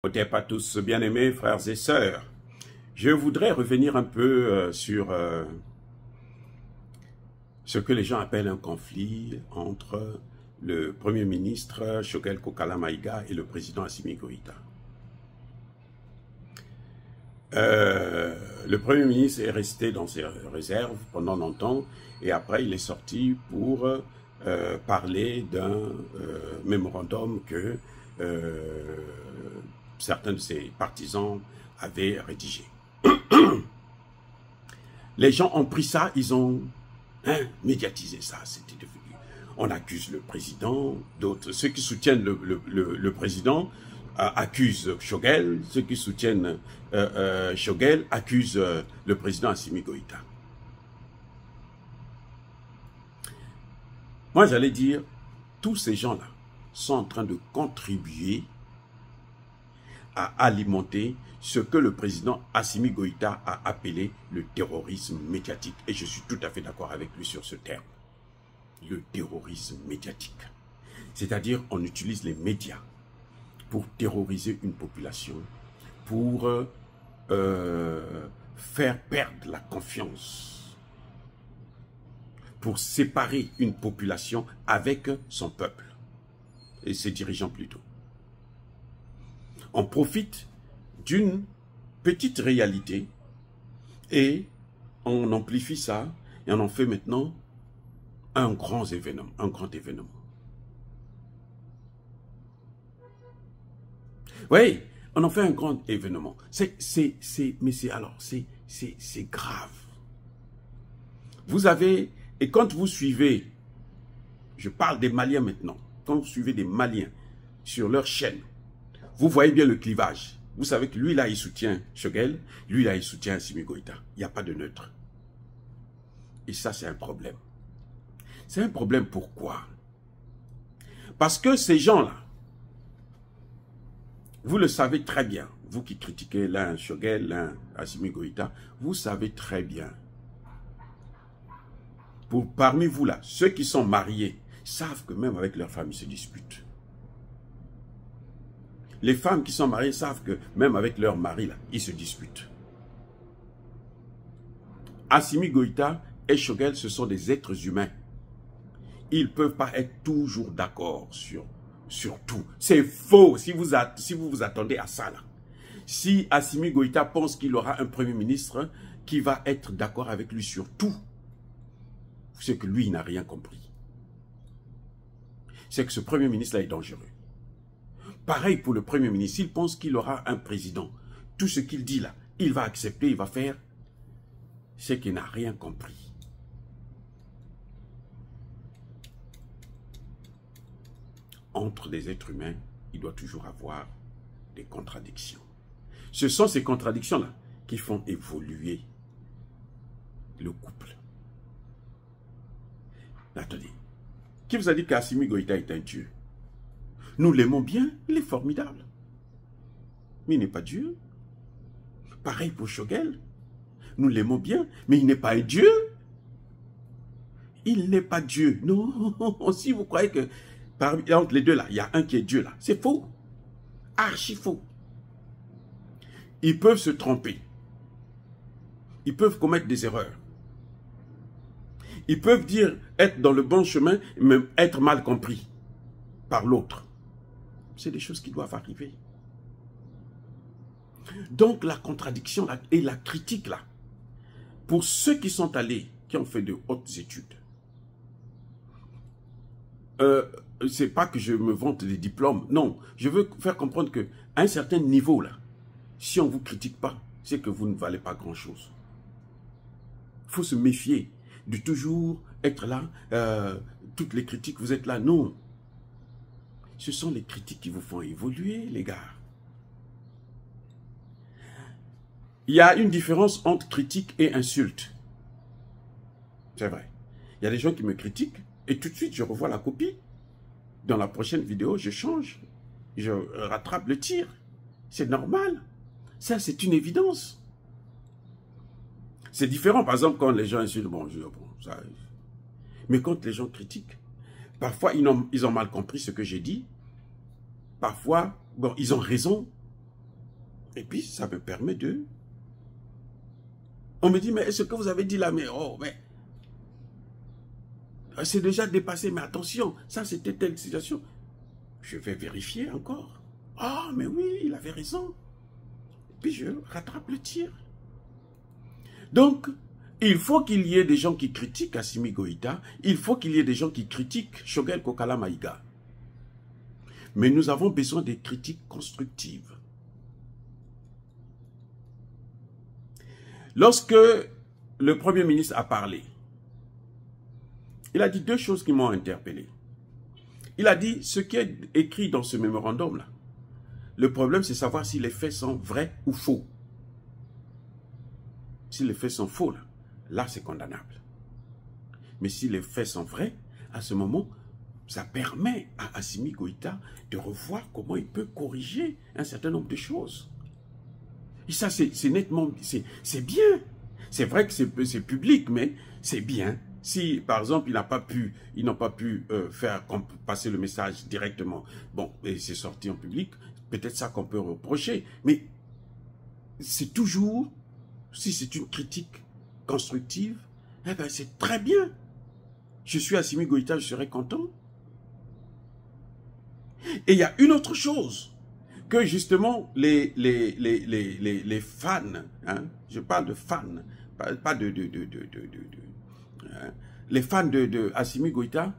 Hotep à tous, bien-aimés frères et sœurs. Je voudrais revenir un peu sur ce que les gens appellent un conflit entre le Premier ministre Shogel Kokala Maïga et le président Assimi Goïta. Le Premier ministre est resté dans ses réserves pendant longtemps et après il est sorti pour parler d'un mémorandum que certains de ses partisans avaient rédigé. Les gens ont pris ça, ils ont médiatisé ça, c'était devenu. On accuse le président, d'autres, ceux qui soutiennent le président accusent Shogel, ceux qui soutiennent Shogel accusent le président Assimi Goïta. Moi j'allais dire, tous ces gens-là sont en train de contribuer à alimenter ce que le président Assimi Goïta a appelé le terrorisme médiatique. Et je suis tout à fait d'accord avec lui sur ce terme. Le terrorisme médiatique. C'est-à-dire, on utilise les médias pour terroriser une population, pour faire perdre la confiance, pour séparer une population avec son peuple et ses dirigeants plutôt. On profite d'une petite réalité et on amplifie ça et on en fait maintenant un grand événement, Oui, on en fait un grand événement. Mais c'est grave. Vous avez, et quand vous suivez, je parle des Maliens maintenant, quand vous suivez des Maliens sur leur chaîne, vous voyez bien le clivage. Vous savez que lui là, il soutient Shogel, lui là, il soutient Assimi Goïta. Il n'y a pas de neutre. Et ça, c'est un problème. C'est un problème pourquoi? Parce que ces gens-là, vous le savez très bien, vous qui critiquez l'un Shogel, l'un Assimi Goïta, vous savez très bien. Parmi vous là, ceux qui sont mariés, savent que même avec leur femme, ils se disputent. Les femmes qui sont mariées savent que même avec leur mari, là, ils se disputent. Assimi Goïta et Shogel, ce sont des êtres humains. Ils ne peuvent pas être toujours d'accord sur tout. C'est faux si vous vous attendez à ça. Là. Si Assimi Goïta pense qu'il aura un premier ministre qui va être d'accord avec lui sur tout, c'est que lui, il n'a rien compris. C'est que ce premier ministre-là est dangereux. Pareil pour le Premier ministre, s'il pense qu'il aura un président, tout ce qu'il dit là, il va accepter, il va faire, c'est qu'il n'a rien compris. Entre les êtres humains, il doit toujours avoir des contradictions. Ce sont ces contradictions-là qui font évoluer le couple. Attendez, qui vous a dit qu'Assimi Goïta est un dieu? Nous l'aimons bien, il est formidable. Mais il n'est pas Dieu. Pareil pour Shogel. Nous l'aimons bien, mais il n'est pas un Dieu. Il n'est pas Dieu. Non, si vous croyez que entre les deux là, il y a un qui est Dieu là, c'est faux. Archi faux. Ils peuvent se tromper. Ils peuvent commettre des erreurs. Ils peuvent dire être dans le bon chemin, mais être mal compris par l'autre. C'est des choses qui doivent arriver. Donc la contradiction là, et la critique là, pour ceux qui sont allés, qui ont fait de hautes études, c'est pas que je me vante des diplômes, non, je veux faire comprendre qu'à un certain niveau là, si on ne vous critique pas, c'est que vous ne valez pas grand chose. Il faut se méfier de toujours être là, toutes les critiques, vous êtes là, non. Ce sont les critiques qui vous font évoluer, les gars. Il y a une différence entre critique et insulte. C'est vrai. Il y a des gens qui me critiquent et tout de suite, je revois la copie. Dans la prochaine vidéo, je change. Je rattrape le tir. C'est normal. Ça, c'est une évidence. C'est différent, par exemple, quand les gens insultent. Bon, ça... Mais quand les gens critiquent, parfois, ils ont mal compris ce que j'ai dit. Parfois, bon, ils ont raison. Et puis, ça me permet de... On me dit, mais ce que vous avez dit là, mais c'est déjà dépassé, mais attention, ça c'était telle situation. Je vais vérifier encore. Ah, mais oui, il avait raison. Et puis je rattrape le tir. Donc, il faut qu'il y ait des gens qui critiquent Assimi Goïta, il faut qu'il y ait des gens qui critiquent Choguel Kokala Maïga. Mais nous avons besoin des critiques constructives. Lorsque le Premier ministre a parlé, il a dit deux choses qui m'ont interpellé. Il a dit, ce qui est écrit dans ce mémorandum-là, le problème c'est savoir si les faits sont vrais ou faux. Si les faits sont faux, là c'est condamnable. Mais si les faits sont vrais, à ce moment, ça permet à Assimi Goïta de revoir comment il peut corriger un certain nombre de choses. Et ça, c'est nettement, c'est bien. C'est vrai que c'est public, mais c'est bien. Si, par exemple, ils n'ont pas pu faire passer le message directement, bon, et c'est sorti en public, peut-être ça qu'on peut reprocher. Mais c'est toujours, si c'est une critique constructive, eh ben c'est très bien. Je suis Assimi Goïta, je serais content. Et il y a une autre chose que justement les fans, hein, je parle de fans, pas hein, les fans de Assimi Goïta,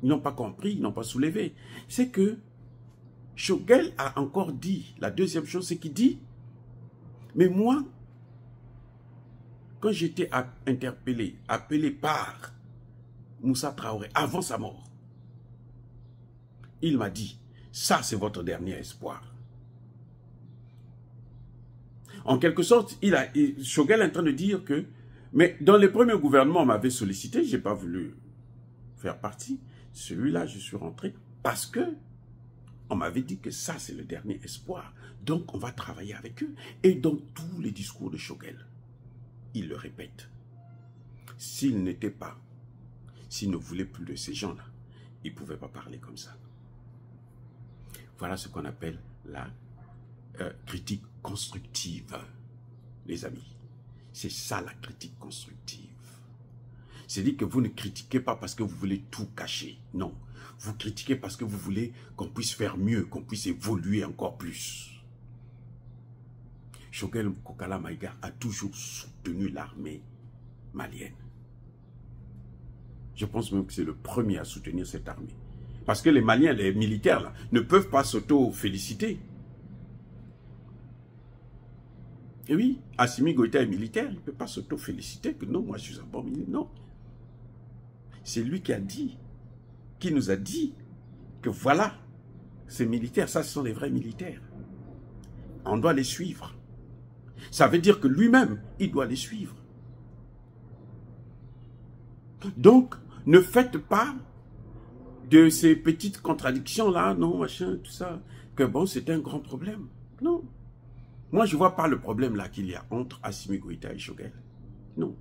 ils n'ont pas compris, ils n'ont pas soulevé. C'est que Choguel a encore dit, la deuxième chose, c'est qu'il dit, mais moi, quand j'étais interpellé, appelé par Moussa Traoré, avant sa mort, il m'a dit, ça c'est votre dernier espoir. En quelque sorte, Choguel est en train de dire que, mais dans les premiers gouvernements, on m'avait sollicité, je n'ai pas voulu faire partie. Celui-là, je suis rentré parce que on m'avait dit que ça c'est le dernier espoir. Donc on va travailler avec eux. Et dans tous les discours de Choguel, il le répète. S'il ne voulait plus de ces gens-là, il ne pouvait pas parler comme ça. Voilà ce qu'on appelle la critique constructive, les amis. C'est ça la critique constructive. C'est-à-dire que vous ne critiquez pas parce que vous voulez tout cacher. Non. Vous critiquez parce que vous voulez qu'on puisse faire mieux, qu'on puisse évoluer encore plus. Choguel Kokala Maïga a toujours soutenu l'armée malienne. Je pense même que c'est le premier à soutenir cette armée. Parce que les Maliens, les militaires, là, ne peuvent pas s'auto-féliciter. Et oui, Assimi Goïta est militaire, il ne peut pas s'auto-féliciter que non, moi je suis un bon militaire. Non. C'est lui qui nous a dit que voilà, ces militaires, ça ce sont les vrais militaires. On doit les suivre. Ça veut dire que lui-même, il doit les suivre. Donc, ne faites pas de ces petites contradictions-là, non, machin, tout ça, que bon, c'est un grand problème. Non. Moi, je ne vois pas le problème là qu'il y a entre Assimi Goïta et Choguel. Non.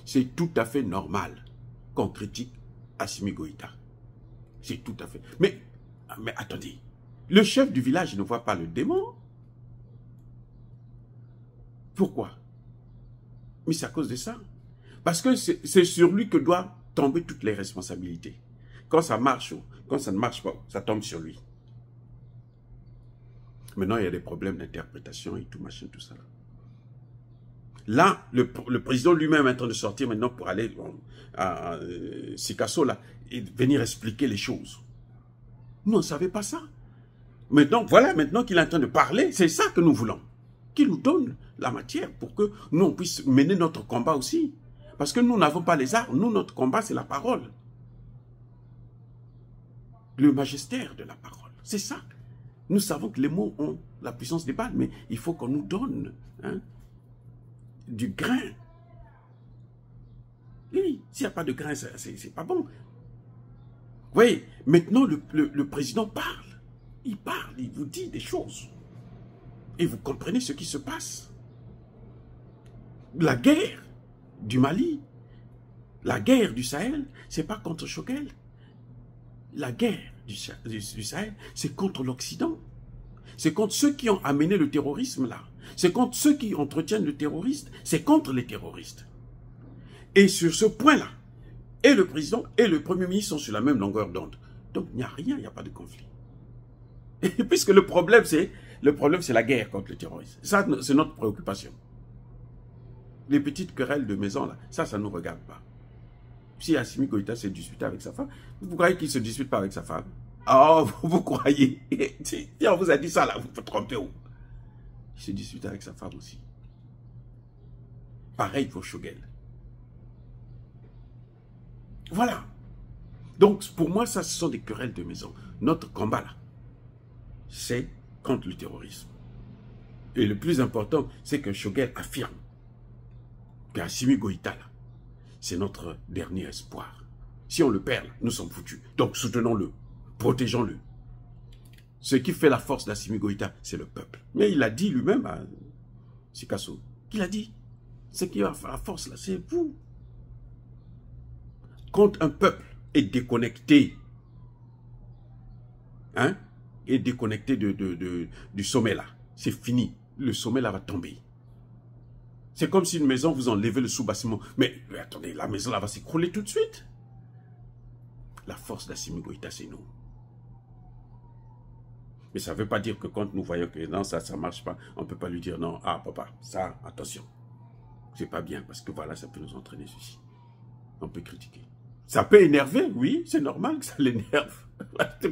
C'est tout à fait normal qu'on critique Assimi Goïta. C'est tout à fait... Mais attendez, le chef du village ne voit pas le démon. Pourquoi? Mais c'est à cause de ça. Parce que c'est sur lui que doivent tomber toutes les responsabilités. Quand ça marche ou quand ça ne marche pas, ça tombe sur lui. Maintenant, il y a des problèmes d'interprétation et tout, machin, tout ça. Là, le président lui-même est en train de sortir maintenant pour aller à Sikasso, là, et venir expliquer les choses. Nous, on ne savait pas ça. Maintenant, voilà, maintenant qu'il est en train de parler, c'est ça que nous voulons. Qu'il nous donne la matière pour que nous, on puisse mener notre combat aussi. Parce que nous n'avons pas les armes. Nous, notre combat, c'est la parole. Le magistère de la parole. C'est ça. Nous savons que les mots ont la puissance des balles, mais il faut qu'on nous donne du grain. Oui, s'il n'y a pas de grain, c'est pas bon. Oui, maintenant le président parle. Il parle, il vous dit des choses. Et vous comprenez ce qui se passe. La guerre du Mali, la guerre du Sahel, ce n'est pas contre Choguel. La guerre du Sahel, c'est contre l'Occident. c'est contre ceux qui ont amené le terrorisme là. C'est contre ceux qui entretiennent le terroriste. C'est contre les terroristes. Et sur ce point-là, et le président et le premier ministre sont sur la même longueur d'onde. Donc il n'y a rien, il n'y a pas de conflit. Et puisque le problème c'est la guerre contre le terrorisme. Ça, c'est notre préoccupation. Les petites querelles de maison là, ça ne nous regarde pas. Si Assimi Goïta s'est disputé avec sa femme, vous croyez qu'il ne se dispute pas avec sa femme? Oh, vous croyez? Si on vous a dit ça là, vous vous trompez où? Il se dispute avec sa femme aussi. Pareil pour Choguel. Voilà. Donc, pour moi, ça, ce sont des querelles de maison. Notre combat, là, c'est contre le terrorisme. Et le plus important, c'est que Choguel affirme qu'Assimi Goïta, là, c'est notre dernier espoir. Si on le perd, là, nous sommes foutus. Donc, soutenons-le. Protégeons-le. Ce qui fait la force d'Assimi Goïta, c'est le peuple. Mais il a dit lui-même à Sikasso, il a dit, ce qui va faire la force, là, c'est vous. Quand un peuple est déconnecté, hein, est déconnecté du sommet là, c'est fini. Le sommet là va tomber. C'est comme si une maison, vous enlevez le sous-bâtiment. Mais attendez, la maison là va s'écrouler tout de suite. La force d'Assimi Goïta, c'est nous. Mais ça ne veut pas dire que quand nous voyons que non, ça ne marche pas, on ne peut pas lui dire non, ah papa, ça, attention. C'est pas bien parce que voilà, ça peut nous entraîner ceci. On peut critiquer. Ça peut énerver, oui, c'est normal que ça l'énerve.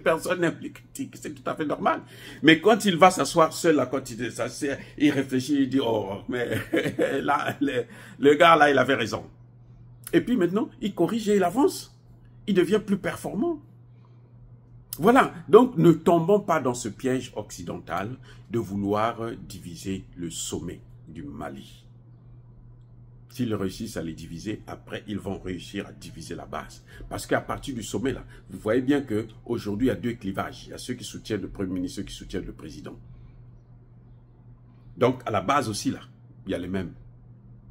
Personne n'aime les critiques, c'est tout à fait normal. Mais quand il va s'asseoir seul, là, quand il réfléchit, il dit, oh, mais là, le gars, là, il avait raison. Et puis maintenant, il corrige et il avance. Il devient plus performant. Voilà, donc ne tombons pas dans ce piège occidental de vouloir diviser le sommet du Mali. S'ils réussissent à les diviser, après, ils vont réussir à diviser la base. Parce qu'à partir du sommet, là, vous voyez bien qu'aujourd'hui, il y a deux clivages. Il y a ceux qui soutiennent le Premier ministre, ceux qui soutiennent le président. Donc, à la base aussi, là, il y a les mêmes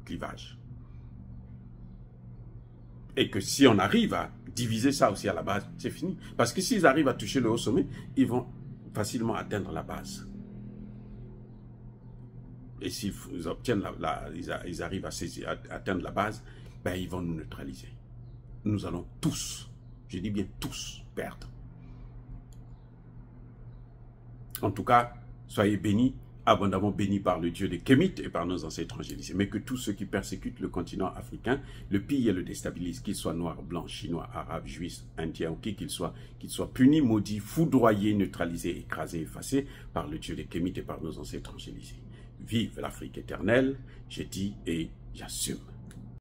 clivages. Et que si on arrive à diviser ça aussi à la base, c'est fini. Parce que s'ils arrivent à toucher le haut sommet, ils vont facilement atteindre la base. Et s'ils obtiennent ils arrivent à atteindre la base, ben ils vont nous neutraliser. Nous allons tous, je dis bien tous, perdre. En tout cas, soyez bénis, abondamment bénis par le Dieu des Kémites et par nos ancêtres angélisés. Mais que tous ceux qui persécutent le continent africain, le pillent et le déstabilisent, qu'ils soient noirs, blancs, chinois, arabes, juifs, indiens ou qui qu'ils soient punis, maudits, foudroyés, neutralisés, écrasés, effacés par le Dieu des Kémites et par nos ancêtres angélisés. Vive l'Afrique éternelle, j'ai dit et j'assume.